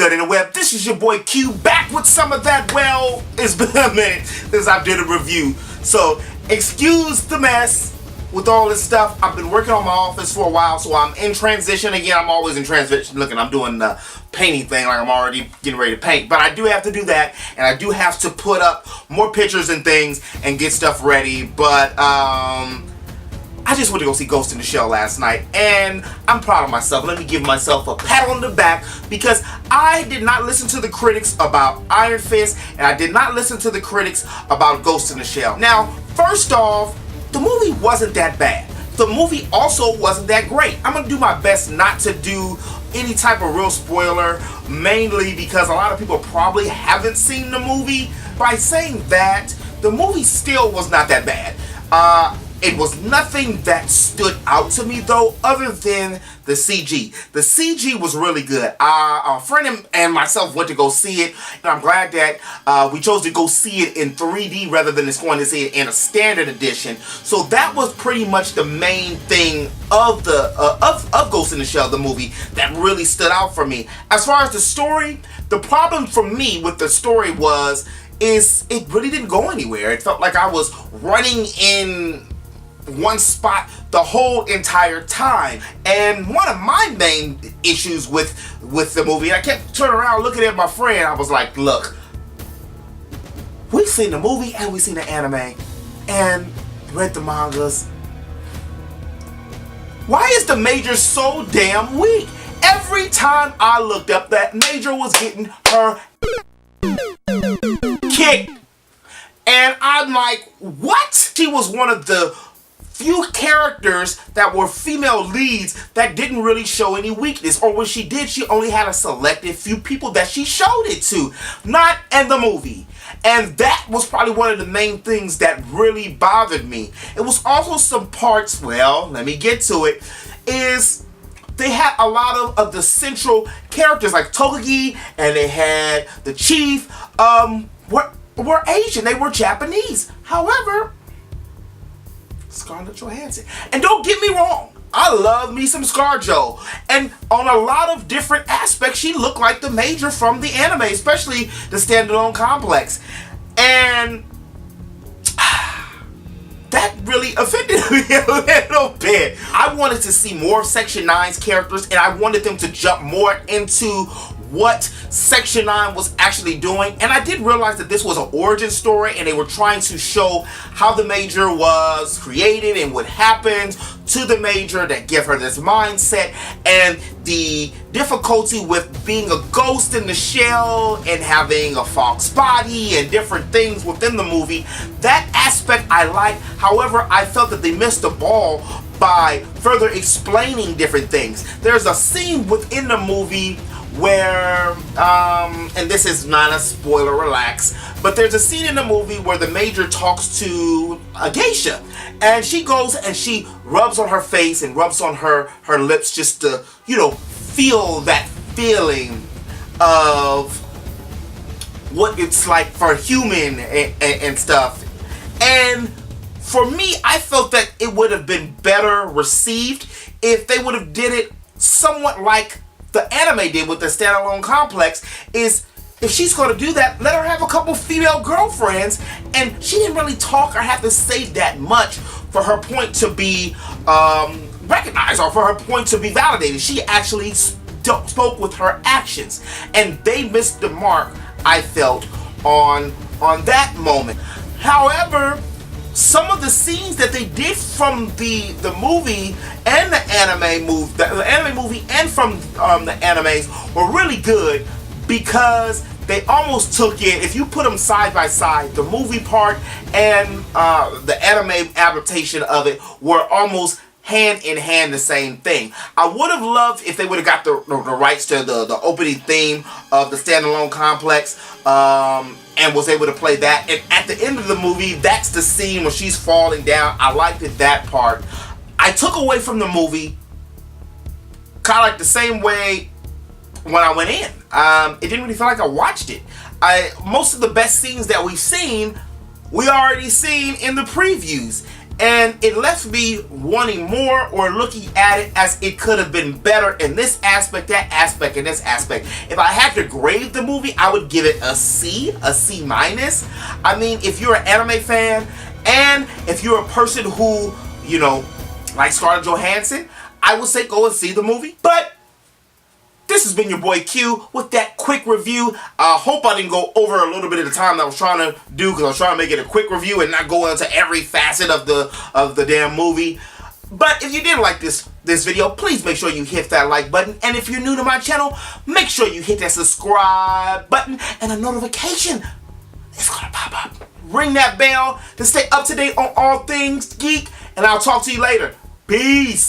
good in the web? This is your boy Q back with some of that. Well, it's been a minute since I did a review, so excuse the mess with all this stuff. I've been working on my office for a while, so I'm in transition again. I'm always in transition. Looking, I'm doing the painting thing, like I'm already getting ready to paint, but I do have to do that, and I do have to put up more pictures and things and get stuff ready. But I just went to go see Ghost in the Shell last night, and I'm proud of myself. Let me give myself a pat on the back, because I did not listen to the critics about Iron Fist, and I did not listen to the critics about Ghost in the Shell. Now, first off, the movie wasn't that bad. The movie also wasn't that great. I'm gonna do my best not to do any type of real spoiler, mainly because a lot of people probably haven't seen the movie. By saying that, the movie still was not that bad. It was nothing that stood out to me, though, other than the CG. The CG was really good. A friend and myself went to go see it, and I'm glad that we chose to go see it in 3D rather than just going to see it in a standard edition. So that was pretty much the main thing of the of Ghost in the Shell, the movie, that really stood out for me. As far as the story, the problem for me with the story is it really didn't go anywhere. It felt like I was running in one spot the whole entire time. And one of my main issues with the movie, I kept turning around looking at my friend. I was like, look, we've seen the movie and we've seen the anime and read the mangas. Why is the Major so damn weak? Every time I looked up, that Major was getting her kicked. And I'm like, what? She was one of the few characters that were female leads that didn't really show any weakness, or when she did, she only had a selected few people that she showed it to, not in the movie. And that was probably one of the main things that really bothered me. It was also some parts, well, let me get to it, is they had a lot of the central characters like Tokagi, and they had the chief, were Asian, they were Japanese. However, Scarlett Johansson. And don't get me wrong, I love me some ScarJo. And on a lot of different aspects, she looked like the Major from the anime, especially the standalone complex. And that really offended me a little bit. I wanted to see more of Section 9's characters, and I wanted them to jump more into what Section 9 was actually doing. And I did realize that this was an origin story, and they were trying to show how the Major was created and what happened to the Major that gave her this mindset, and the difficulty with being a ghost in the shell and having a fox body and different things within the movie. That aspect I liked. However, I felt that they missed the ball by further explaining different things. There's a scene within the movie where, and this is not a spoiler, relax, but there's a scene in the movie where the Major talks to a geisha, and she goes and she rubs on her face and rubs on her lips just to, you know, feel that feeling of what it's like for a human and stuff. And for me, I felt that it would have been better received if they would have did it somewhat like the anime did with the standalone complex. Is if she's going to do that, let her have a couple female girlfriends. And she didn't really talk or have to say that much for her point to be recognized or for her point to be validated. She actually spoke with her actions, and they missed the mark, I felt, on that moment. However, some of the scenes that they did from the movie and the anime movie and from the animes were really good, because they almost took it, if you put them side by side, the movie part and the anime adaptation of it were almost hand in hand the same thing. I would have loved if they would have got the rights to the opening theme of the standalone complex, and was able to play that. And at the end of the movie, that's the scene where she's falling down. I liked it, that part. I took away from the movie kind of like the same way when I went in. It didn't really feel like I watched it. Most of the best scenes that we've seen, we already seen in the previews. And it left me wanting more, or looking at it as it could have been better in this aspect, that aspect, and this aspect. If I had to grade the movie, I would give it a C minus. I mean, if you're an anime fan, and if you're a person who, you know, like Scarlett Johansson, I would say go and see the movie. But this has been your boy Q with that quick review. I hope I didn't go over a little bit of the time that I was trying to do, because I was trying to make it a quick review and not go into every facet of the damn movie. But if you did like this video, please make sure you hit that like button. And if you're new to my channel, make sure you hit that subscribe button and a notification is gonna pop up. Ring that bell to stay up to date on all things geek, and I'll talk to you later. Peace.